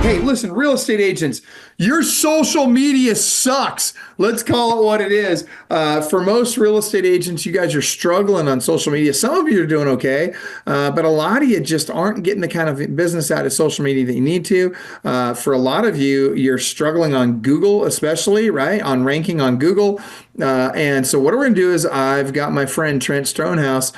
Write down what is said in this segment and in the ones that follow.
Hey, listen, real estate agents, your social media sucks. Let's call it what it is. For most real estate agents, you guys are struggling on social media. Some of you are doing okay, but a lot of you just aren't getting the kind of business out of social media that you need to. For a lot of you, you're struggling on Google, especially, right? On ranking on Google. And so what we're going to do is I've got my friend Trent Stonehouse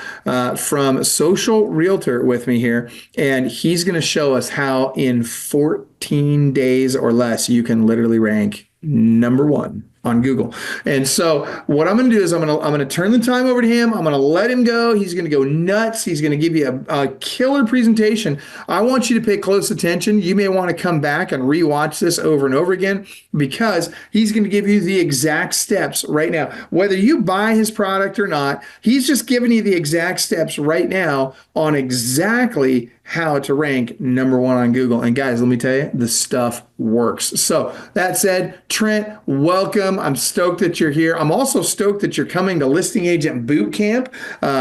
from Social Realtor with me here, and he's going to show us how in 14 days or less you can literally rank number one on Google. And so what I'm going to do is I'm going to turn the time over to him. I'm going to let him go. He's going to go nuts. He's going to give you a killer presentation. I want you to pay close attention. You may want to come back and rewatch this over and over again because he's going to give you the exact steps right now. Whether you buy his product or not, he's just giving you the exact steps right now on exactly how to rank number one on Google. And guys, let me tell you, the stuff works. So that said, Trent, welcome. I'm stoked that you're here. I'm also stoked that you're coming to Listing Agent Boot Camp,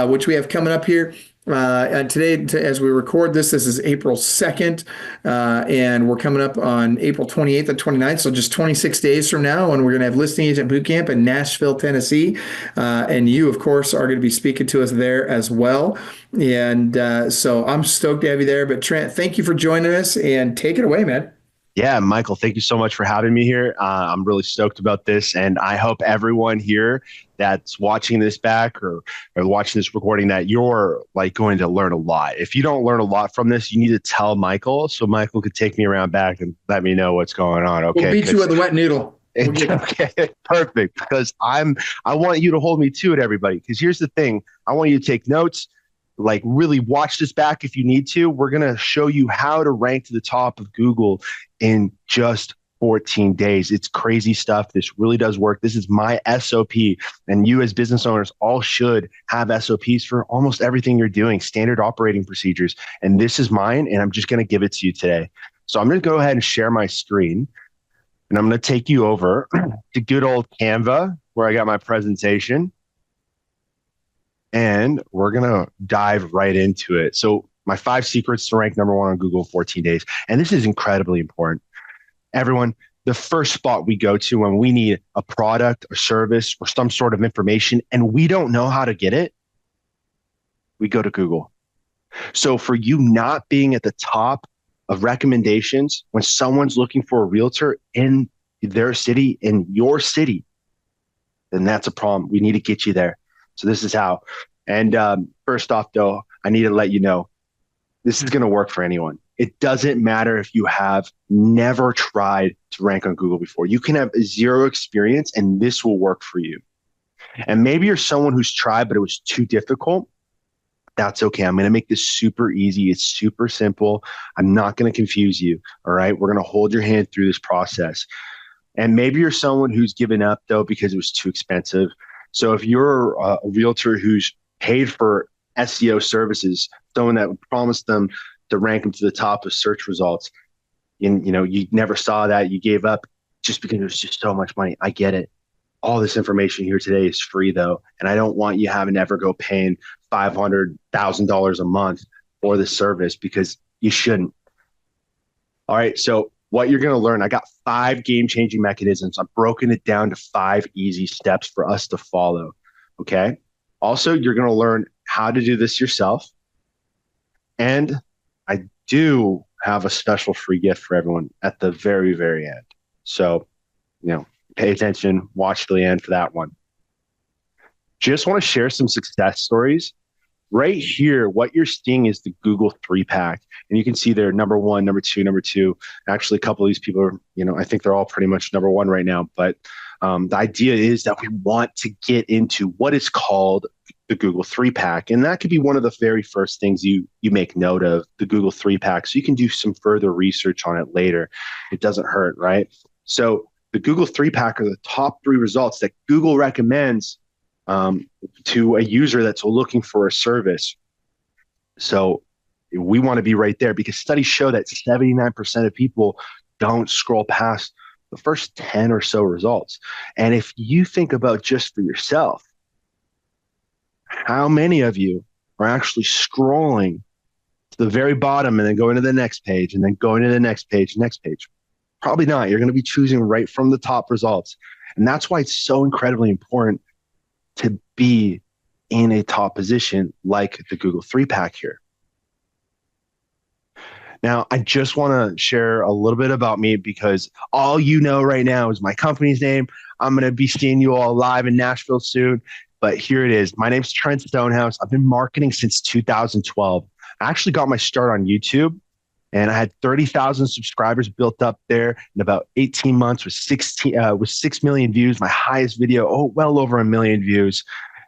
which we have coming up here. And today, as we record this is April 2nd, and we're coming up on April 28th and 29th, so just 26 days from now, and we're going to have Listing Agent Boot Camp in Nashville, Tennessee. And you, of course, are going to be speaking to us there as well. And so I'm stoked to have you there. But Trent, thank you for joining us, and take it away, man. Yeah, Michael, thank you so much for having me here. I'm really stoked about this, and I hope everyone here that's watching this back or watching this recording that you're like going to learn a lot. If you don't learn a lot from this, you need to tell Michael so Michael could take me around back and let me know what's going on. We'll Okay, beat you with a wet noodle. okay, perfect. Because I want you to hold me to it, everybody. Because here's the thing: I want you to take notes. Like really watch this back if you need to. We're going to show you how to rank to the top of Google in just 14 days. It's crazy stuff. This really does work. This is my SOP, and you as business owners all should have SOPs for almost everything you're doing, standard operating procedures. And this is mine, and I'm just going to give it to you today. So I'm going to go ahead and share my screen, and I'm going to take you over to good old Canva where I got my presentation. And we're going to dive right into it. So my 5 secrets to rank number one on Google in 14 days. And this is incredibly important. Everyone, the first spot we go to when we need a product or service or some sort of information and we don't know how to get it, we go to Google. So for you not being at the top of recommendations when someone's looking for a realtor in their city, in your city, then that's a problem. We need to get you there. So this is how. And first off, though, I need to let you know, this is going to work for anyone. It doesn't matter if you have never tried to rank on Google before. You can have zero experience, and this will work for you. And maybe you're someone who's tried, but it was too difficult. That's okay. I'm going to make this super easy. It's super simple. I'm not going to confuse you. All right. We're going to hold your hand through this process. And maybe you're someone who's given up, though, because it was too expensive. So if you're a realtor who's paid for SEO services, someone that promised them to rank them to the top of search results, and you never saw that, you gave up just because it was just so much money. I get it. All this information here today is free, though, and I don't want you having to ever go paying $500,000 a month for this service because you shouldn't. All right, so what you're going to learn, I got 5 game-changing mechanisms. I've broken it down to 5 easy steps for us to follow, okay? Also, you're going to learn how to do this yourself. And I do have a special free gift for everyone at the very, very end. So, pay attention, watch to the end for that one. Just want to share some success stories. Right here, what you're seeing is the Google 3-pack. And you can see they're number one, number two, number two. Actually, a couple of these people are, I think they're all pretty much number one right now. But the idea is that we want to get into what is called the Google 3-pack. And that could be one of the very first things you make note of, the Google 3-pack. So you can do some further research on it later. It doesn't hurt, right? So the Google 3-pack are the top 3 results that Google recommends to a user that's looking for a service. So we want to be right there because studies show that 79% of people don't scroll past the first 10 or so results. And if you think about just for yourself, how many of you are actually scrolling to the very bottom and then going to the next page and then going to the next page, next page? Probably not. You're going to be choosing right from the top results. And that's why it's so incredibly important to be in a top position like the Google 3-pack here. Now, I just want to share a little bit about me because all you know right now is my company's name. I'm going to be seeing you all live in Nashville soon. But here it is. My name's Trent Stonehouse. I've been marketing since 2012. I actually got my start on YouTube, and I had 30,000 subscribers built up there in about 18 months with 6 million views. My highest video, well over 1 million views.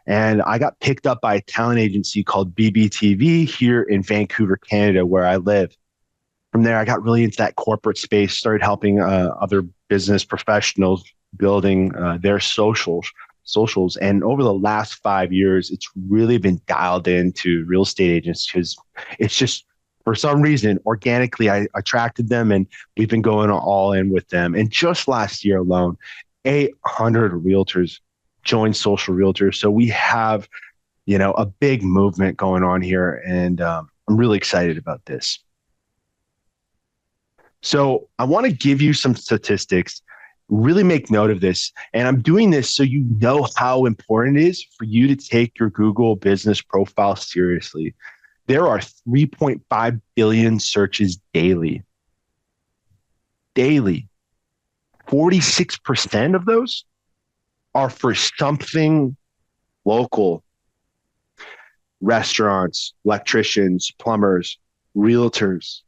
And I got picked up by a talent agency called BBTV here in Vancouver, Canada, where I live. From there, I got really into that corporate space, started helping other business professionals building their socials. And over the last 5 years, it's really been dialed into real estate agents because it's just, for some reason, organically, I attracted them and we've been going all in with them. And just last year alone, 800 realtors joined Social Realtr. So we have, a big movement going on here. And I'm really excited about this. So I want to give you some statistics, really make note of this. And I'm doing this so you know how important it is for you to take your Google business profile seriously. There are 3.5 billion searches daily. Daily. 46% of those are for something local. Restaurants, electricians, plumbers, realtors.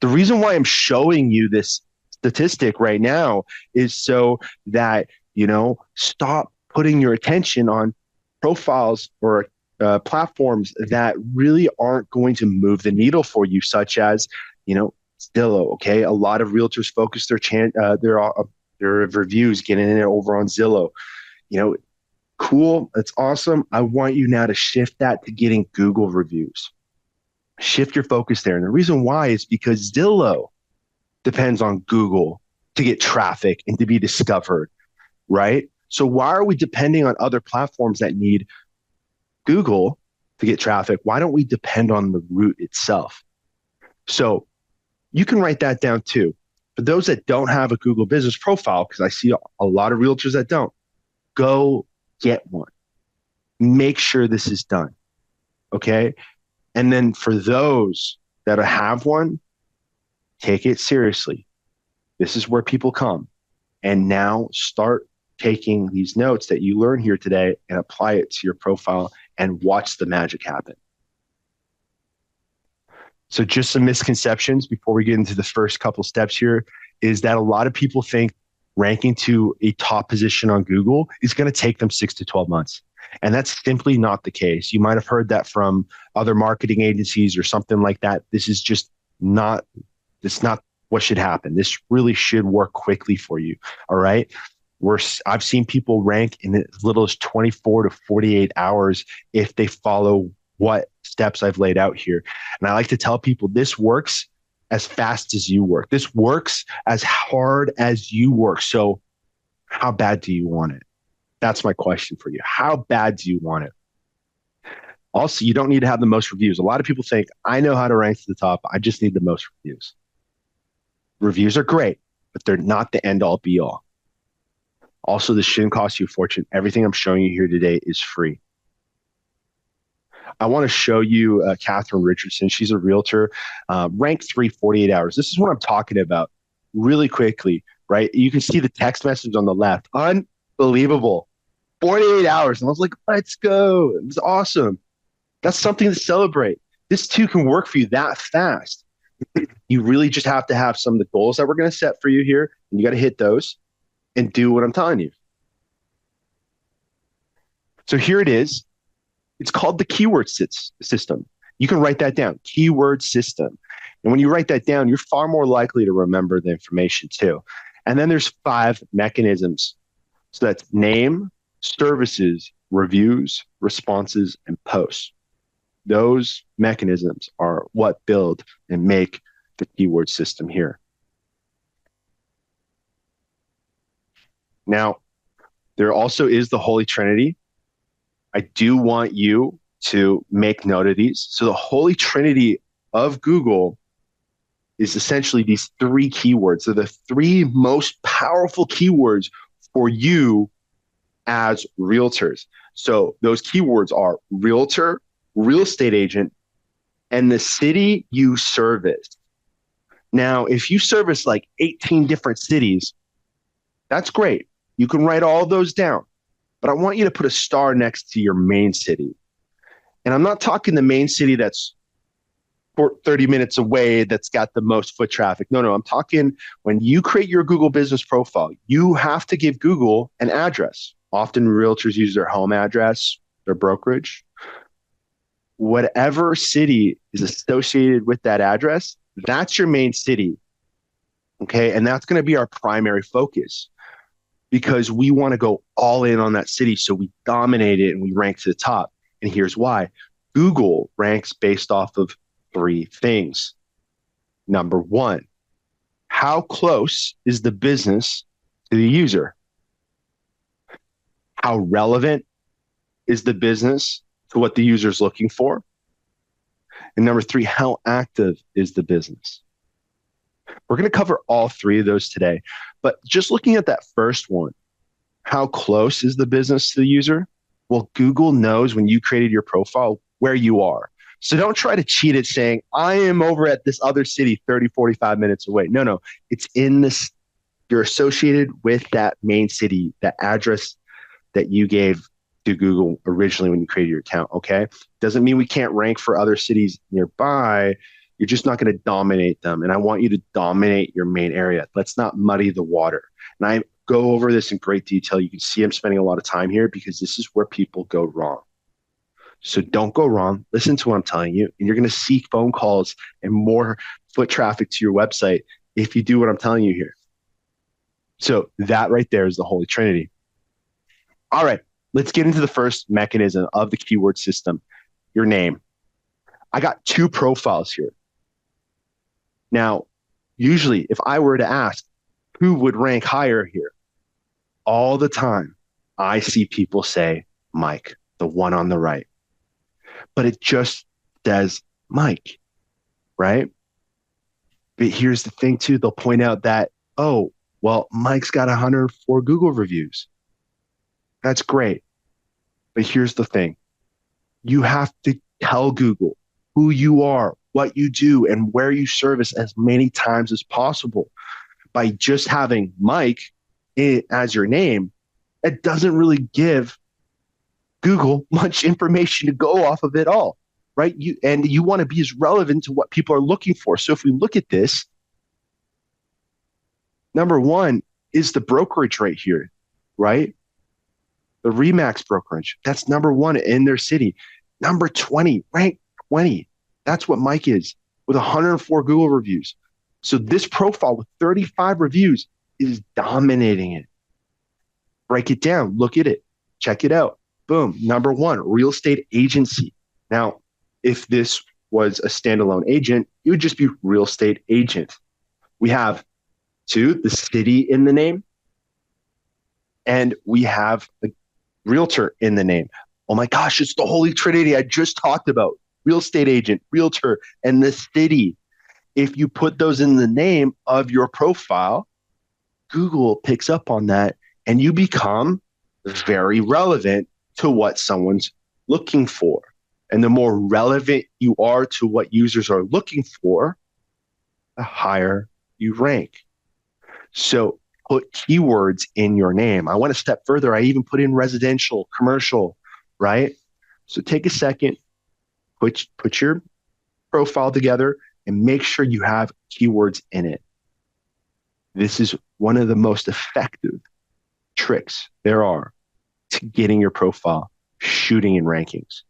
The reason why I'm showing you this statistic right now is so that, stop putting your attention on profiles or platforms that really aren't going to move the needle for you, such as, Zillow. Okay. A lot of realtors focus their reviews getting it over on Zillow. Cool. That's awesome. I want you now to shift that to getting Google reviews. Shift your focus there. And the reason why is because Zillow depends on Google to get traffic and to be discovered, right? So why are we depending on other platforms that need Google to get traffic? Why don't we depend on the route itself? So you can write that down too. For those that don't have a Google business profile, because I see a lot of realtors that don't, go get one. Make sure this is done, okay? And then for those that have one, take it seriously. This is where people come. And now start taking these notes that you learn here today and apply it to your profile and watch the magic happen. So just some misconceptions before we get into the first couple steps here is that a lot of people think ranking to a top position on Google is going to take them 6 to 12 months. And that's simply not the case. You might have heard that from other marketing agencies or something like that. This is just not what should happen. This really should work quickly for you. All right. I've seen people rank in as little as 24 to 48 hours if they follow what steps I've laid out here. And I like to tell people this works as fast as you work. This works as hard as you work. So how bad do you want it? That's my question for you. How bad do you want it? Also, you don't need to have the most reviews. A lot of people think, I know how to rank to the top. I just need the most reviews. Reviews are great, but they're not the end all be all. Also, this shouldn't cost you a fortune. Everything I'm showing you here today is free. I want to show you Catherine Richardson. She's a realtor, rank 3, 48 hours. This is what I'm talking about really quickly, right? You can see the text message on the left. Unbelievable. 48 hours. And I was like, let's go. It was awesome. That's something to celebrate. This too can work for you that fast. You really just have to have some of the goals that we're going to set for you here. And you got to hit those and do what I'm telling you. So here it is. It's called the keyword system. You can write that down, keyword system. And when you write that down, you're far more likely to remember the information too. And then there's 5 mechanisms. So that's name, services, reviews, responses, and posts. Those mechanisms are what build and make the keyword system here. Now, there also is the Holy Trinity. I do want you to make note of these. So the Holy Trinity of Google is essentially these three keywords. They're the three most powerful keywords for you as realtors. So those keywords are realtor, real estate agent, and the city you service. Now, if you service like 18 different cities, that's great. You can write all those down, but I want you to put a star next to your main city. And I'm not talking the main city that's 30 minutes away that's got the most foot traffic. No, I'm talking when you create your Google business profile, you have to give Google an address. Often realtors use their home address, their brokerage. Whatever city is associated with that address, that's your main city. Okay. And that's going to be our primary focus because we want to go all in on that city. So we dominate it and we rank to the top. And here's why. Google ranks based off of three things. Number one, how close is the business to the user? How relevant is the business to what the user is looking for? And number three, how active is the business? We're going to cover all three of those today. But just looking at that first one, how close is the business to the user? Well, Google knows when you created your profile where you are. So don't try to cheat it saying, I am over at this other city 30, 45 minutes away. No. It's in this, you're associated with that main city, that address that you gave to Google originally when you created your account, okay? Doesn't mean we can't rank for other cities nearby. You're just not going to dominate them. And I want you to dominate your main area. Let's not muddy the water. And I go over this in great detail. You can see I'm spending a lot of time here because this is where people go wrong. So don't go wrong. Listen to what I'm telling you. And you're going to see phone calls and more foot traffic to your website if you do what I'm telling you here. So that right there is the Holy Trinity. All right, let's get into the first mechanism of the keyword system, your name. I got two profiles here. Now, usually if I were to ask who would rank higher here, all the time I see people say Mike, the one on the right. But it just says Mike, right? But here's the thing too, they'll point out that, oh, well, Mike's got 104 Google reviews. That's great. But here's the thing. You have to tell Google who you are, what you do, and where you service as many times as possible. By just having Mike as your name, it doesn't really give Google much information to go off of it all, right? You want to be as relevant to what people are looking for. So if we look at this, number one is the brokerage right here, right? The Remax brokerage, that's number one in their city. Number 20, rank 20. That's what Mike is with 104 Google reviews. So this profile with 35 reviews is dominating it. Break it down, look at it, check it out. Boom, number one, real estate agency. Now, if this was a standalone agent, it would just be real estate agent. We have two, the city in the name, and we have a realtor in the name. Oh my gosh, it's the Holy Trinity I just talked about. Real estate agent, realtor, and the city. If you put those in the name of your profile, Google picks up on that and you become very relevant to what someone's looking for. And the more relevant you are to what users are looking for, the higher you rank. So put keywords in your name. I went a step further. I even put in residential, commercial, right? So take a second, put your profile together and make sure you have keywords in it. This is one of the most effective tricks there are to getting your profile shooting in rankings.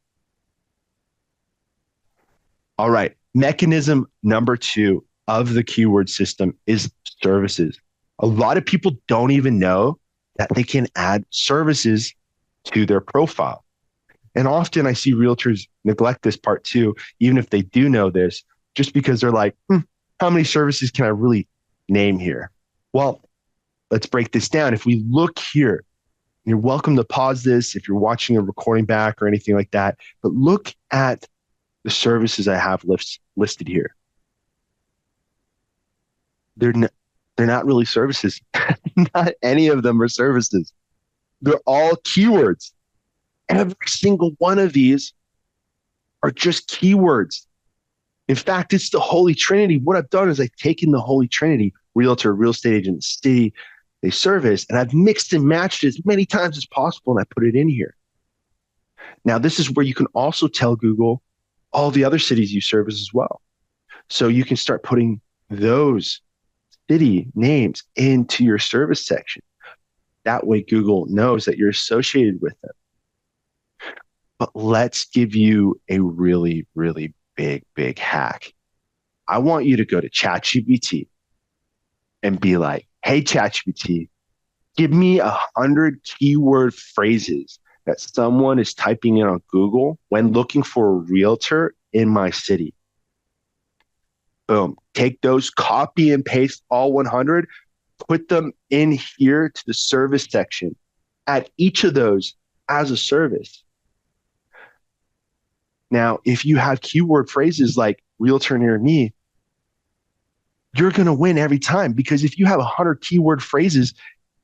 All right, mechanism number two of the keyword system is services. A lot of people don't even know that they can add services to their profile. And often I see realtors neglect this part too, even if they do know this, just because they're like, how many services can I really name here? Well, let's break this down. If we look here, You're welcome to pause this if you're watching a recording back or anything like that. But look at the services I have listed here. They're they're not really services. Not any of them are services. They're all keywords. Every single one of these are just keywords. In fact, it's the Holy Trinity. What I've done is I've taken the Holy Trinity, realtor, real estate agent, city, they service, and I've mixed and matched it as many times as possible, and I put it in here. Now, this is where you can also tell Google all the other cities you service as well. So you can start putting those city names into your service section. That way, Google knows that you're associated with them. But let's give you a really, really big hack. I want you to go to ChatGPT and be like, hey, ChatGPT, give me 100 keyword phrases that someone is typing in on Google when looking for a realtor in my city. Boom. Take those, copy and paste all 100, put them in here to the service section. Add each of those as a service. Now, if you have keyword phrases like realtor near me, you're going to win every time, because if you have 100 keyword phrases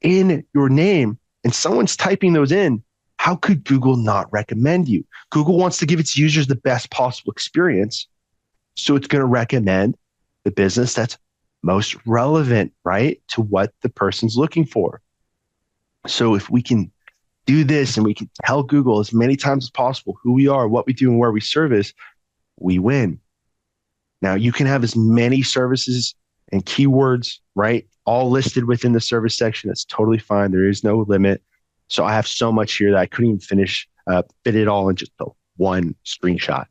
in your name and someone's typing those in, how could Google not recommend you? Google wants to give its users the best possible experience. So it's going to recommend the business that's most relevant, right, to what the person's looking for. So if we can do this and we can tell Google as many times as possible who we are, what we do, and where we service, we win. Now, you can have as many services and keywords, right, all listed within the service section. That's totally fine. There is no limit. So I have so much here that I couldn't even fit it all in just the one screenshot.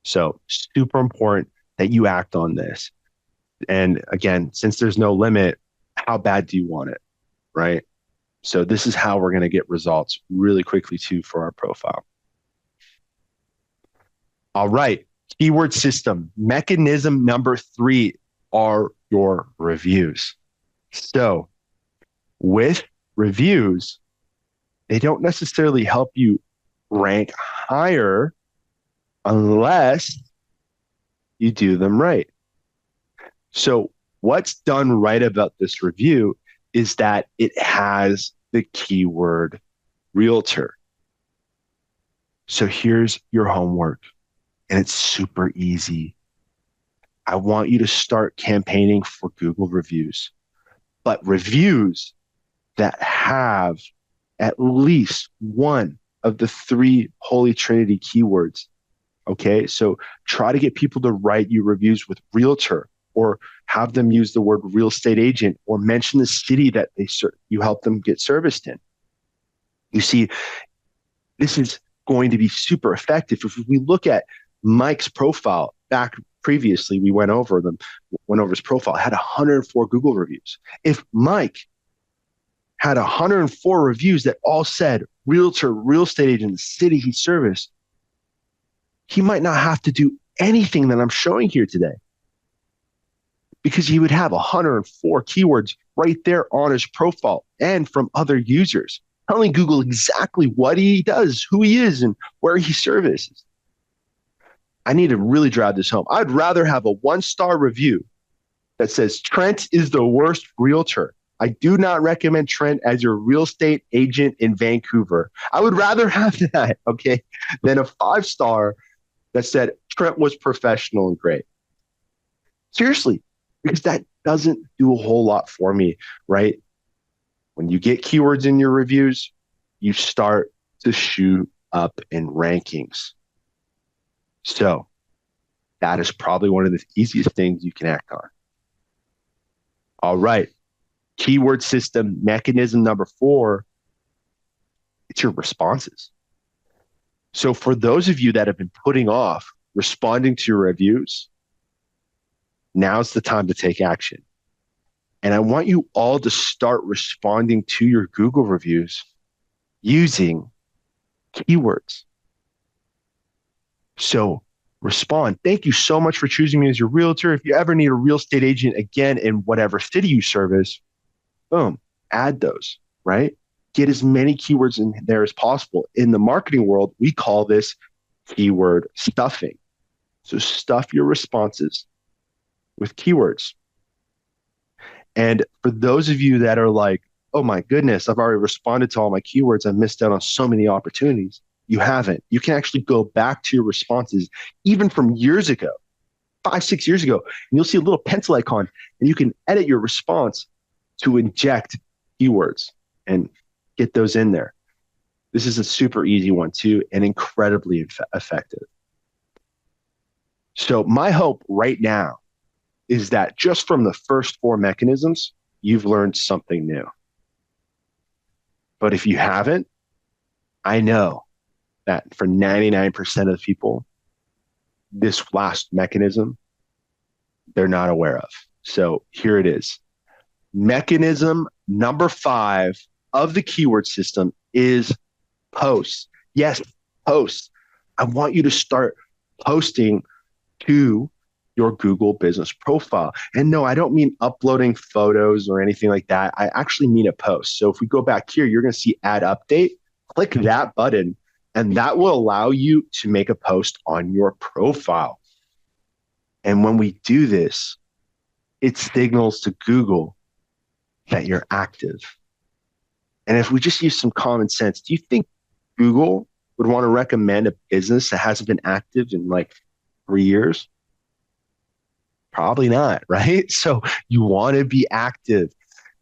So super important that you act on this. And again, since there's no limit, how bad do you want it, right? So this is how we're going to get results really quickly too for our profile. All right. Keyword system. Mechanism number 3 are your reviews. So with reviews, they don't necessarily help you rank higher unless you do them right. So what's done right about this review is that it has the keyword realtor. So here's your homework, and it's super easy. I want you to start campaigning for Google reviews, but reviews that have at least one of the 3 Holy Trinity keywords. Okay, so try to get people to write you reviews with realtor, or have them use the word real estate agent, or mention the city that you help them get serviced in. You see, this is going to be super effective. If we look at Mike's profile back previously, we went over his profile, had 104 Google reviews. If Mike had 104 reviews that all said realtor, real estate agent, city he serviced, he might not have to do anything that I'm showing here today, because he would have 104 keywords right there on his profile and from other users, telling Google exactly what he does, who he is, and where he services. I need to really drive this home. I'd rather have a 1-star review that says Trent is the worst realtor. I do not recommend Trent as your real estate agent in Vancouver. I would rather have that, okay, than a 5-star that said Trent was professional and great. Seriously, because that doesn't do a whole lot for me, right? When you get keywords in your reviews, you start to shoot up in rankings. So that is probably one of the easiest things you can act on. All right. Keyword system mechanism number 4, it's your responses. So for those of you that have been putting off responding to your reviews, now's the time to take action. And I want you all to start responding to your Google reviews using keywords. So respond. Thank you so much for choosing me as your realtor. If you ever need a real estate agent again in whatever city you service, boom, add those, right? Get as many keywords in there as possible. In the marketing world, we call this keyword stuffing. So stuff your responses with keywords. And for those of you that are like, oh my goodness, I've already responded to all my keywords, I've missed out on so many opportunities. You haven't. You can actually go back to your responses, even from years ago, 5, 6 years ago, and you'll see a little pencil icon, and you can edit your response to inject keywords and get those in there. This is a super easy one too, and incredibly effective. So my hope right now is that just from the first 4 mechanisms, you've learned something new. But if you haven't, I know that for 99% of the people, this last mechanism, they're not aware of. So here it is. Mechanism number 5 of the keyword system is posts. Yes, posts. I want you to start posting to your Google business profile. And no, I don't mean uploading photos or anything like that. I actually mean a post. So if we go back here, you're going to see add update. Click that button, and that will allow you to make a post on your profile. And when we do this, it signals to Google that you're active. And if we just use some common sense, do you think Google would want to recommend a business that hasn't been active in like 3 years? Probably not, right? So you want to be active.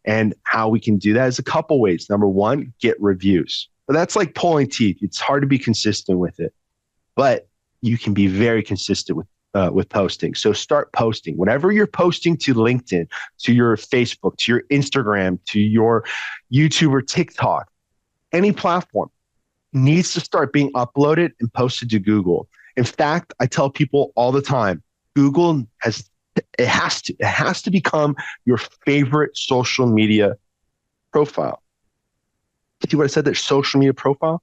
And how we can do that is a couple ways. Number one, get reviews. But that's like pulling teeth. It's hard to be consistent with it, but you can be very consistent with posting. So start posting. Whatever you're posting to LinkedIn, to your Facebook, to your Instagram, to your YouTube or TikTok, any platform needs to start being uploaded and posted to Google. In fact, I tell people all the time, Google has to become your favorite social media profile. See what I said there? Social media profile.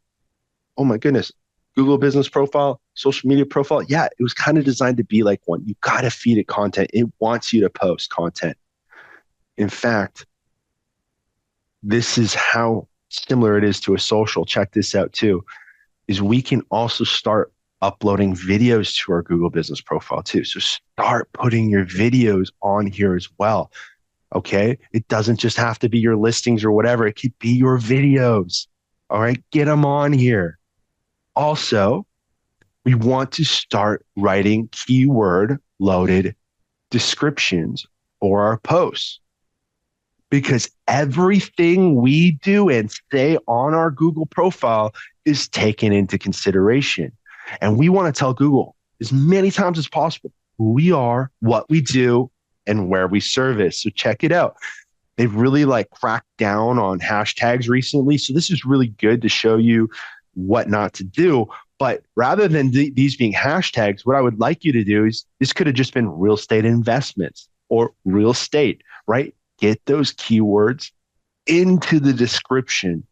Oh my goodness. Google business profile, social media profile. Yeah, it was kind of designed to be like one. You got to feed it content. It wants you to post content. In fact, this is how similar it is to a social. Check this out too, is we can also start uploading videos to our Google business profile too. So start putting your videos on here as well. Okay. It doesn't just have to be your listings or whatever. It could be your videos. All right. Get them on here. Also, we want to start writing keyword loaded descriptions for our posts, because everything we do and say on our Google profile is taken into consideration. And we want to tell Google as many times as possible who we are, what we do, and where we service. So check it out. They've really like cracked down on hashtags recently. So this is really good to show you what not to do. But rather than these being hashtags, what I would like you to do is, this could have just been real estate investments or real estate, right? Get those keywords into the description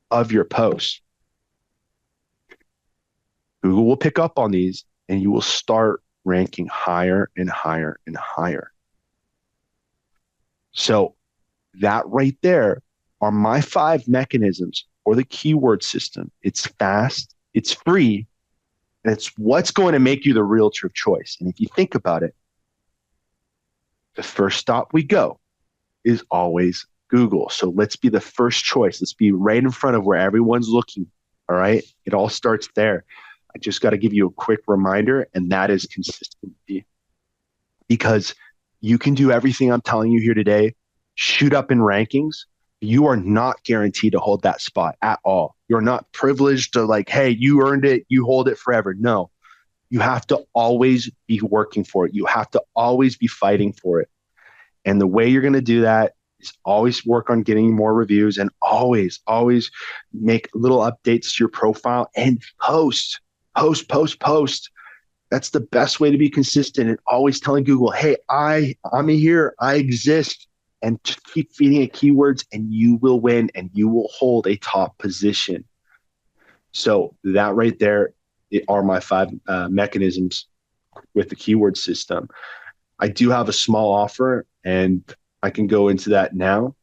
of your post. Google will pick up on these and you will start ranking higher and higher and higher. So that right there are my 5 mechanisms for the keyword system. It's fast, it's free, and it's what's going to make you the realtor of choice. And if you think about it, the first stop we go is always Google. So let's be the first choice. Let's be right in front of where everyone's looking. All right. It all starts there. I just got to give you a quick reminder, and that is consistency. Because you can do everything I'm telling you here today, shoot up in rankings. You are not guaranteed to hold that spot at all. You're not privileged to like, hey, you earned it, you hold it forever. No, you have to always be working for it. You have to always be fighting for it. And the way you're going to do that is always work on getting more reviews, and always make little updates to your profile and post. That's the best way to be consistent, and always telling Google, hey, I'm here, I exist, and just keep feeding it keywords and you will win and you will hold a top position. So that right there are my 5 mechanisms with the keyword system. I do have a small offer, and I can go into that now.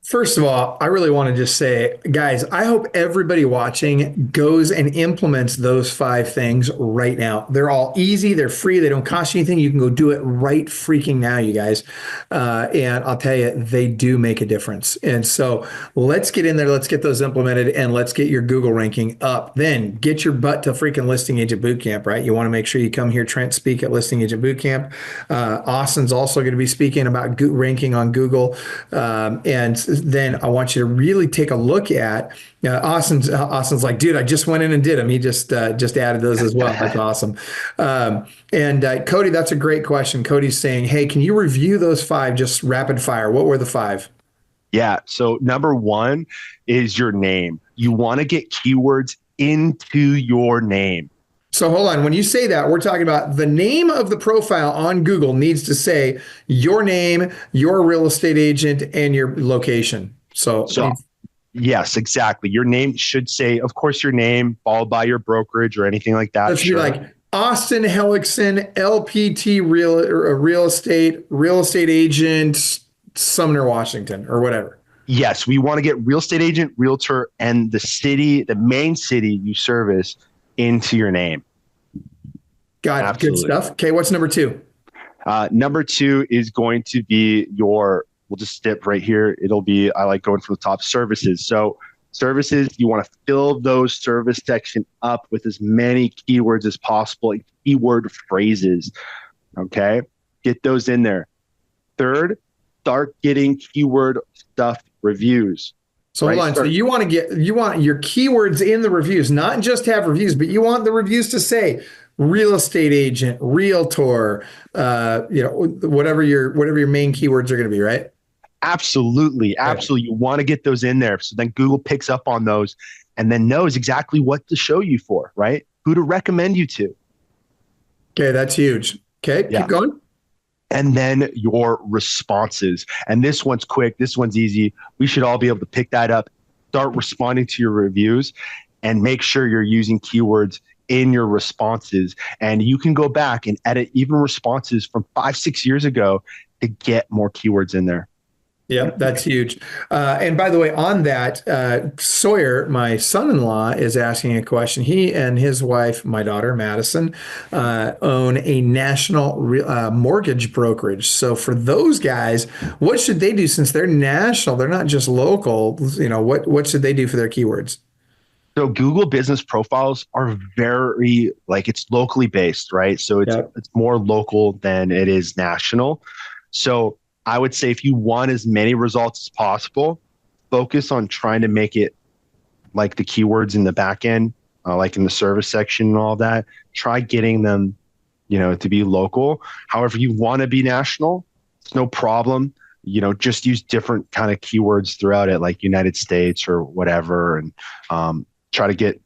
First of all, I really want to just say, guys, I hope everybody watching goes and implements those 5 things right now. They're all easy, they're free, they don't cost you anything. You can go do it right freaking now, you guys. And I'll tell you, they do make a difference. And so let's get in there, let's get those implemented, and let's get your Google ranking up. Then get your butt to freaking Listing Agent Bootcamp, right? You want to make sure you come hear Trent speak at Listing Agent Bootcamp. Austin's also going to be speaking about ranking on Google. And then I want you to really take a look at Austin's like, dude, I just went in and did them. He just added those as well. That's awesome. And Cody, that's a great question. Cody's saying, hey, can you review those 5 just rapid fire? What were the 5? Yeah. So number one is your name. You want to get keywords into your name. So hold on. When you say that, we're talking about the name of the profile on Google needs to say your name, your real estate agent, and your location. So Yes, exactly. Your name should say, of course, your name followed by your brokerage or anything like that. let's be like Austin Hellickson, LPT real estate agent, Sumner, Washington, or whatever. Yes, we want to get real estate agent, realtor, and the main city you service into your name. Got it. Absolutely. Good stuff. Okay, what's number 2? Number 2 is going to be we'll just step right here. It'll be, I like going from the top, services. So services, you want to fill those service section up with as many keywords as possible, and keyword phrases. Okay, get those in there. Third, start getting keyword stuff reviews. So hold on. So you want your keywords in the reviews, not just have reviews, but you want the reviews to say real estate agent, realtor, whatever your main keywords are going to be, right? Absolutely. Absolutely. You want to get those in there. So then Google picks up on those and then knows exactly what to show you for, right? Who to recommend you to. Okay. That's huge. Okay. Keep going. And then your responses. And this one's quick. This one's easy. We should all be able to pick that up, start responding to your reviews, and make sure you're using keywords in your responses. And you can go back and edit even responses from 5-6 years ago to get more keywords in there. Yeah, that's huge. And by the way, on that, Sawyer, my son-in-law, is asking a question. He and his wife, my daughter, Madison, own a national mortgage brokerage. So for those guys, what should they do since they're national? They're not just local. What should they do for their keywords? So Google business profiles are very it's locally based, right? So it's more local than it is national. So I would say if you want as many results as possible, focus on trying to make it like the keywords in the back end, like in the service section and all that. Try getting them, to be local. However, you want to be national, it's no problem. Just use different kind of keywords throughout it, like United States or whatever, and try to get,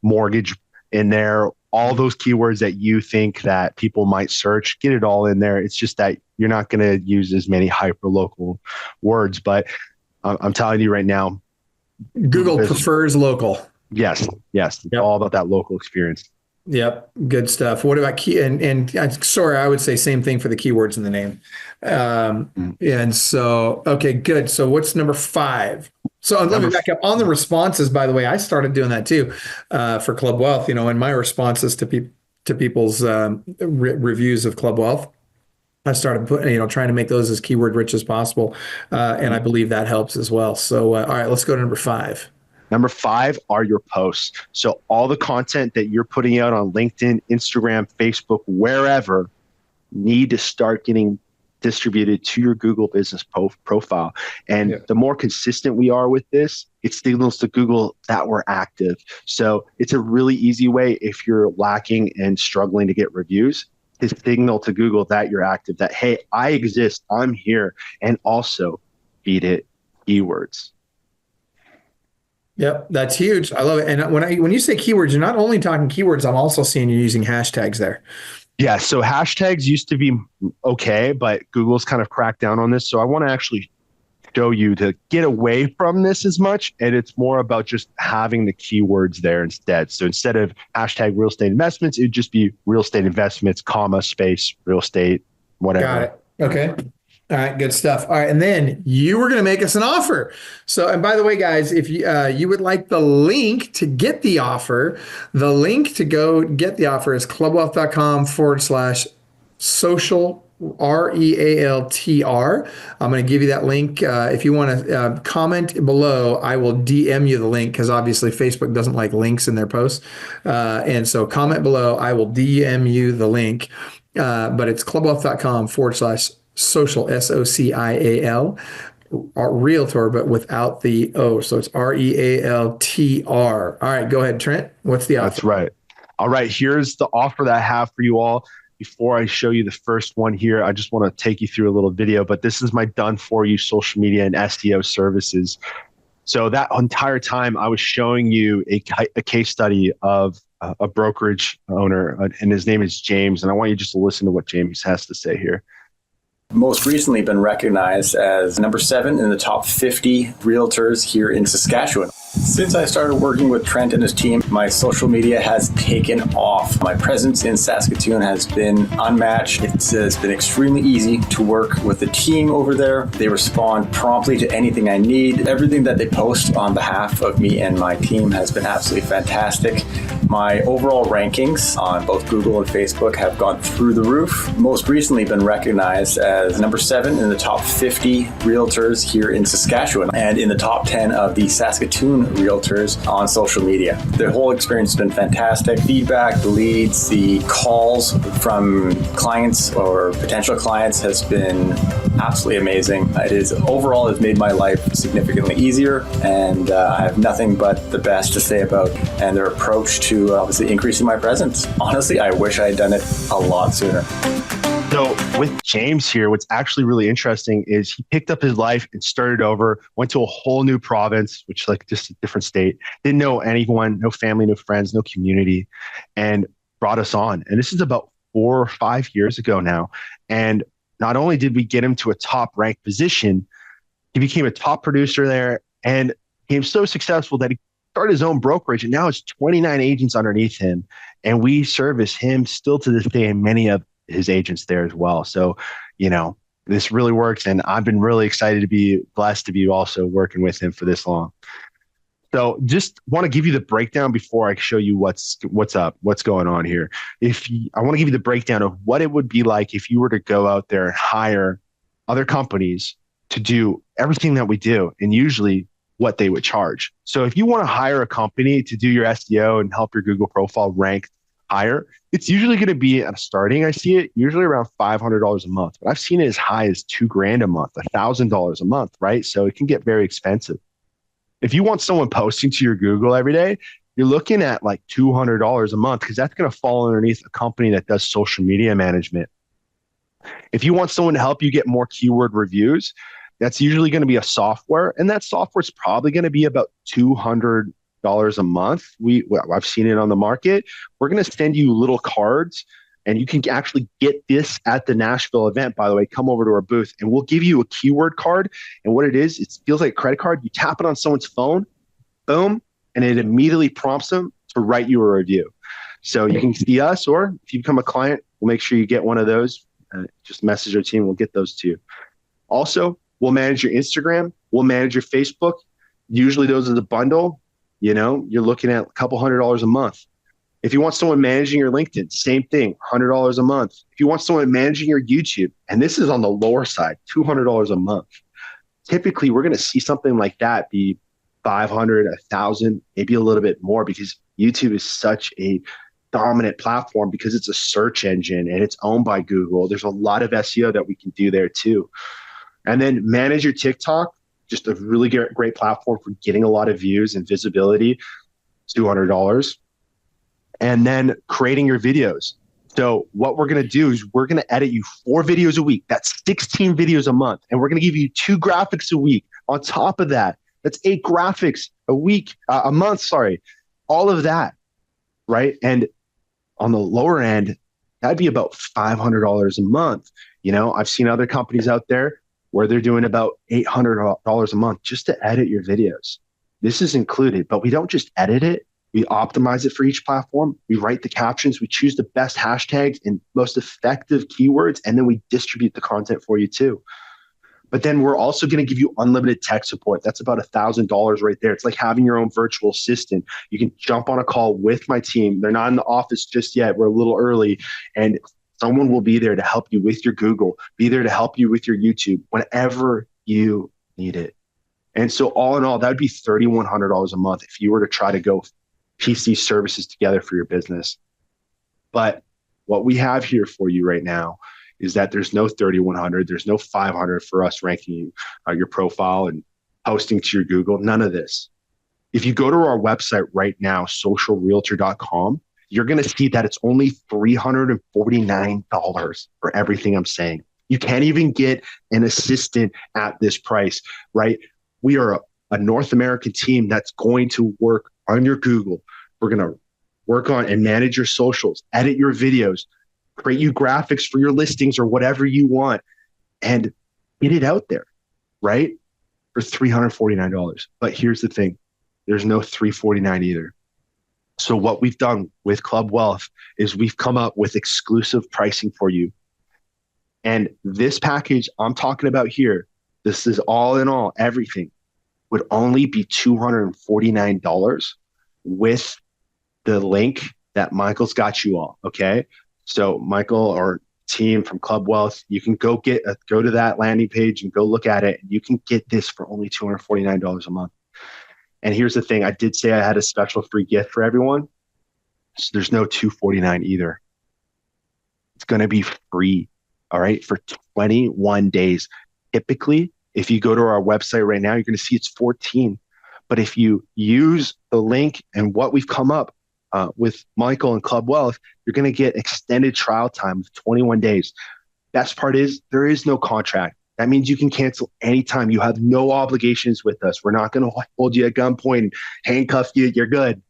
mortgage in there. All those keywords that you think that people might search, get it all in there. It's just that you're not going to use as many hyper local words, but I'm telling you right now, Google prefers local. Yes. It's all about that local experience. Yep. Good stuff. What about sorry, I would say same thing for the keywords in the name. And so, okay, good. So what's number 5? So let me back up on the responses. By the way, I started doing that too, for Club Wealth, in my responses to people's reviews of Club Wealth. I started putting, trying to make those as keyword rich as possible. And I believe that helps as well. So, all right, let's go to number 5. Number 5 are your posts. So all the content that you're putting out on LinkedIn, Instagram, Facebook, wherever, need to start getting distributed to your Google business profile. And the more consistent we are with this, it signals to Google that we're active. So it's a really easy way, if you're lacking and struggling to get reviews, to signal to Google that you're active, that, hey, I exist, I'm here, and also feed it keywords. Yep, that's huge. I love it. And when you say keywords, you're not only talking keywords, I'm also seeing you're using hashtags there. Yeah, so hashtags used to be okay, but Google's kind of cracked down on this. So I want to actually show you to get away from this as much, and it's more about just having the keywords there instead. So instead of hashtag real estate investments, it'd just be real estate investments, comma, space, real estate, whatever. Got it. Okay. All right, good stuff. All right, and then you were going to make us an offer. So, and by the way, guys, if you would like the link to get the offer, the link to go get the offer is clubwealth.com/social REALTR. I'm going to give you that link. If you want to comment below, I will DM you the link because obviously Facebook doesn't like links in their posts. And so comment below, I will DM you the link. But it's clubwealth.com/social, SOCIAL, realtor, but without the O. So it's REALTR. All right, go ahead, Trent. What's the offer? That's right. All right, here's the offer that I have for you all. Before I show you the first one here, I just want to take you through a little video, but this is my done for you social media and SEO services. So that entire time I was showing you a case study of a brokerage owner, and his name is James. And I want you just to listen to what James has to say here. Most recently been recognized as number 7 in the top 50 realtors here in Saskatchewan. Since I started working with Trent and his team, my social media has taken off. My presence in Saskatoon has been unmatched. It's been extremely easy to work with the team over there. They respond promptly to anything I need. Everything that they post on behalf of me and my team has been absolutely fantastic. My overall rankings on both Google and Facebook have gone through the roof. Most recently been recognized as number 7 in the top 50 realtors here in Saskatchewan and in the top 10 of the Saskatoon realtors on social media. The whole experience has been fantastic. Feedback, the leads, the calls from clients or potential clients has been absolutely amazing. Overall has made my life significantly easier, and I have nothing but the best to say about and their approach to obviously increasing my presence. Honestly, I wish I had done it a lot sooner. So with James here, what's actually really interesting is he picked up his life and started over, went to a whole new province, which is like just a different state, didn't know anyone, no family, no friends, no community, and brought us on. And this is about 4 or 5 years ago now. And not only did we get him to a top ranked position, he became a top producer there and became so successful that he started his own brokerage, and now it's 29 agents underneath him. And we service him still to this day and many of his agents there as well. So, this really works. And I've been really excited to be blessed to be also working with him for this long. So just want to give you the breakdown before I show you what's up, what's going on here. I want to give you the breakdown of what it would be like if you were to go out there and hire other companies to do everything that we do, and usually what they would charge. So if you want to hire a company to do your SEO and help your Google profile rank higher, it's usually going to be at a starting. I see it usually around $500 a month, but I've seen it as high as $2,000 a month, $1,000 a month, right? So it can get very expensive. If you want someone posting to your Google every day, you're looking at like $200 a month, because that's going to fall underneath a company that does social media management. If you want someone to help you get more keyword reviews, that's usually going to be a software, and that software is probably going to be about $200 a month. I've seen it on the market. We're going to send you little cards, and you can actually get this at the Nashville event. By the way, come over to our booth and we'll give you a keyword card. And what it is, it feels like a credit card. You tap it on someone's phone, boom, and it immediately prompts them to write you a review. So you can see us, or if you become a client, we'll make sure you get one of those. Just message our team. We'll get those to you. Also, we'll manage your Instagram. We'll manage your Facebook. Usually those are the bundle. You're looking at a couple $100 a month. If you want someone managing your LinkedIn, same thing, $100 a month. If you want someone managing your YouTube, and this is on the lower side, $200 a month. Typically, we're going to see something like that be 500, 1,000, maybe a little bit more, because YouTube is such a dominant platform because it's a search engine and it's owned by Google. There's a lot of SEO that we can do there too. And then manage your TikTok, just a really great platform for getting a lot of views and visibility, $200. And then creating your videos. So what we're going to do is we're going to edit you 4 videos a week. That's 16 videos a month. And we're going to give you 2 graphics a week. On top of that, that's 8 graphics a month, sorry. All of that, right? And on the lower end, that'd be about $500 a month. I've seen other companies out there where they're doing about $800 a month just to edit your videos. This is included, but we don't just edit it. We optimize it for each platform. We write the captions. We choose the best hashtags and most effective keywords, and then we distribute the content for you too. But then we're also going to give you unlimited tech support. That's about $1,000 right there. It's like having your own virtual assistant. You can jump on a call with my team. They're not in the office just yet. We're a little early. And someone will be there to help you with your Google, be there to help you with your YouTube whenever you need it. And so all in all, that would be $3,100 a month if you were to try to go piece these services together for your business. But what we have here for you right now is that there's no 3,100, there's no 500 for us ranking your profile and posting to your Google, none of this. If you go to our website right now, socialrealtor.com, you're going to see that it's only $349 for everything I'm saying. You can't even get an assistant at this price, right? We are a North American team that's going to work on your Google. We're going to work on and manage your socials, edit your videos, create you graphics for your listings or whatever you want, and get it out there, right? For $349. But here's the thing. There's no $349 either. So what we've done with Club Wealth is we've come up with exclusive pricing for you. And this package I'm talking about here, this is all in all, everything would only be $249 with the link that Michael's got you all. Okay. So Michael or team from Club Wealth, you can go to that landing page and go look at it. You can get this for only $249 a month. And here's the thing. I did say I had a special free gift for everyone. So there's no $249 either. It's going to be free. All right. For 21 days. Typically, if you go to our website right now, you're going to see it's 14. But if you use the link and what we've come up with Michael and Club Wealth, you're going to get extended trial time of 21 days. Best part is there is no contract. That means you can cancel anytime. You have no obligations with us. We're not going to hold you at gunpoint and handcuff you. You're good.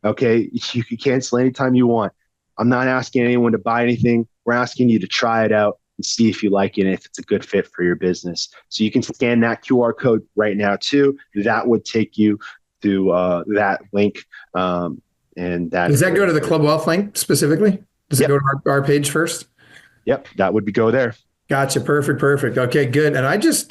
Okay. You can cancel anytime you want. I'm not asking anyone to buy anything. We're asking you to try it out and see if you like it and if it's a good fit for your business. So you can scan that QR code right now too. That would take you to that link. And that does that go to the Club Wealth link specifically? Does it go to our page first? Yep, that would go there. Gotcha. Perfect. Okay, good. And I just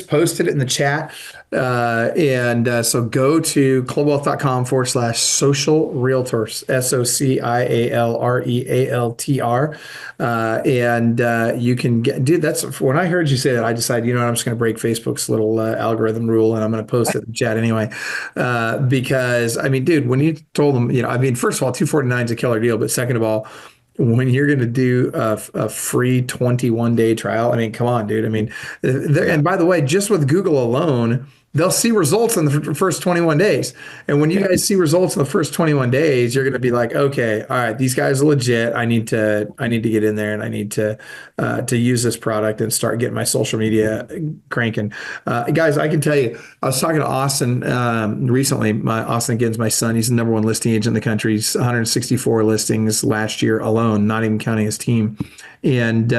posted it in the chat. So go to clubwealth.com/social realtors, SOCIALREALTR. You can get, dude, that's when I heard you say that, I decided, you know what, I'm just going to break Facebook's little algorithm rule and I'm going to post it in the chat anyway. Because I mean, dude, when you told them, you know, I mean, first of all, 249 is a killer deal, but second of all, when you're going to do a free 21-day trial, I mean, come on, dude. I mean, and by the way, just with Google alone, they'll see results in the first 21 days. And when you guys see results in the first 21 days, you're going to be like, okay, all right, these guys are legit. I need to get in there and I need to use this product and start getting my social media cranking. Guys, I can tell you, I was talking to Austin recently. Austin Gibbs, my son, he's the number one listing agent in the country. He's 164 listings last year alone, not even counting his team. And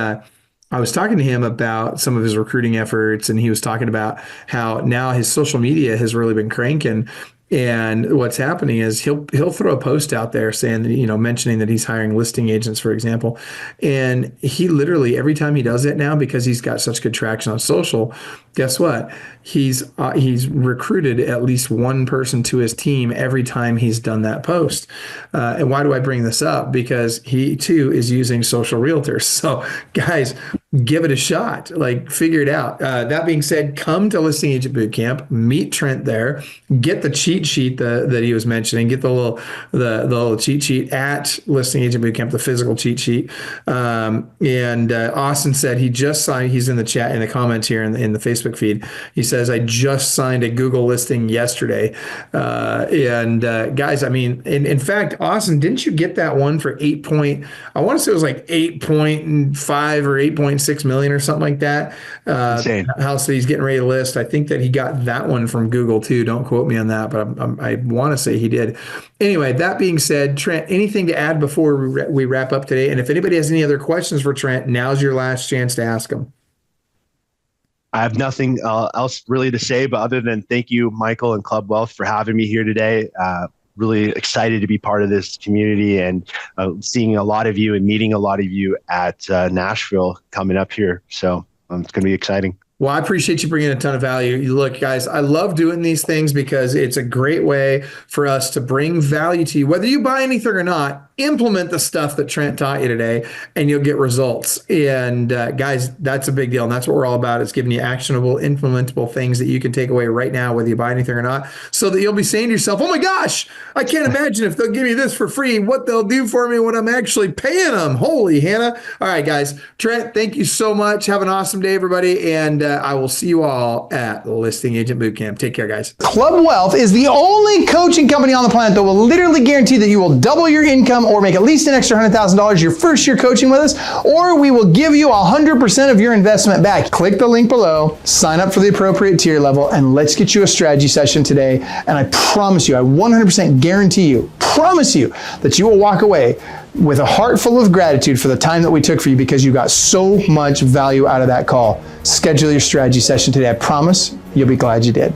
I was talking to him about some of his recruiting efforts, and he was talking about how now his social media has really been cranking. And what's happening is he'll throw a post out there saying that, you know, mentioning that he's hiring listing agents, for example. And he literally, every time he does it now, because he's got such good traction on social, guess what? He's recruited at least one person to his team every time he's done that post. And why do I bring this up? Because he too is using Social Realtr. So guys, give it a shot. Like, figure it out. That being said, come to Listing Agent Bootcamp, meet Trent there, get the cheat sheet that he was mentioning, get the little cheat sheet at Listing Agent Bootcamp, the physical cheat sheet. Austin said he just signed. He's in the chat, in the comments here in the Facebook feed. He says, I just signed a Google listing yesterday. Guys, I mean, in fact, Austin, didn't you get that one for I want to say it was like 8.5 or 8.6 million or something like that. Insane. House that he's getting ready to list. I think that he got that one from Google too. Don't quote me on that, but I want to say he did. Anyway, that being said, Trent, anything to add before we wrap up today? And if anybody has any other questions for Trent, now's your last chance to ask him. I have nothing else really to say, but other than thank you, Michael and Club Wealth, for having me here today. Really excited to be part of this community and seeing a lot of you and meeting a lot of you at Nashville coming up here. So it's going to be exciting. Well, I appreciate you bringing a ton of value. Look, guys, I love doing these things because it's a great way for us to bring value to you. Whether you buy anything or not, implement the stuff that Trent taught you today and you'll get results. And guys, that's a big deal. And that's what we're all about, is giving you actionable, implementable things that you can take away right now, whether you buy anything or not, so that you'll be saying to yourself, oh my gosh, I can't imagine if they'll give me this for free, what they'll do for me when I'm actually paying them. Holy Hannah. All right, guys. Trent, thank you so much. Have an awesome day, everybody. And I will see you all at Listing Agent Bootcamp. Take care, guys. Club Wealth is the only coaching company on the planet that will literally guarantee that you will double your income or make at least an extra $100,000 your first year coaching with us, or we will give you 100% of your investment back. Click the link below, sign up for the appropriate tier level, and let's get you a strategy session today. And I promise you, I 100% guarantee you, promise you that you will walk away with a heart full of gratitude for the time that we took for you, because you got so much value out of that call. Schedule your strategy session today. I promise you'll be glad you did.